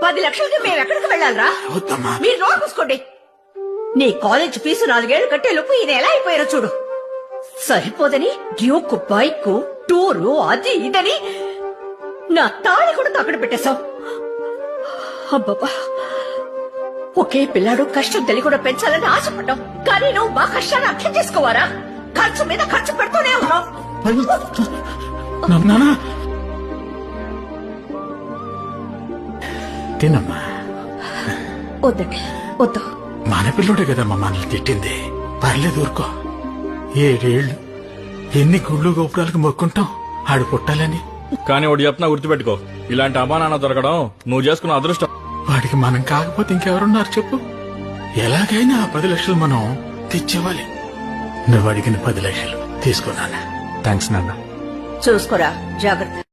10 లక్షలకి మేము ఎక్కడికి వెళ్ళాలరా? వద్దమ్మా. మీరు నోరు పూసుకోండి. నీ కాలేజ్ ఫీజు 4 ఏళ్లు కట్టే లోపు ఈయన ఎలా అయిపోయారో చూడు. సరిపోదని డ్యూక్, బైక్, టూరు, అది ఇదని నా తాళి కూడా తాకడ పెట్టేశావు. అబ్బబ్బా, ఒకే పిల్లాడు కష్టం తెలియకుండా పెంచాలని ఆశపడ్డావు. కానీ నువ్వు మా కష్టాన్ని అర్థం చేసుకోవారా? ఖర్చు మీద ఖర్చు పెడుతూనే ఉన్నావు. తినమ్మా. వద్దండి, వద్దు. మన పిల్లోడే కదమ్మా మనల్ని తిట్టింది. పర్లేదు ఊరుకో. 7 ఏళ్ళు ఎన్ని గుళ్ళు గోపురాలకు మొక్కుంటాం ఆడు పుట్టాలని. కానీ ఒకటి చెప్తున్నా, గుర్తుపెట్టుకో, ఇలాంటి అమానాన్న దొరకడం నువ్వు చేసుకున్న అదృష్టం. వాడికి మనం కాకపోతే ఇంకెవరున్నారు చెప్పు? ఎలాగైనా 10 లక్షలు మనం తెచ్చేవాలి. నువ్వు అడిగిన 10 లక్షలు తీసుకున్నానా? థ్యాంక్స్ నాన్న. చూసుకోరా, జాగ్రత్త.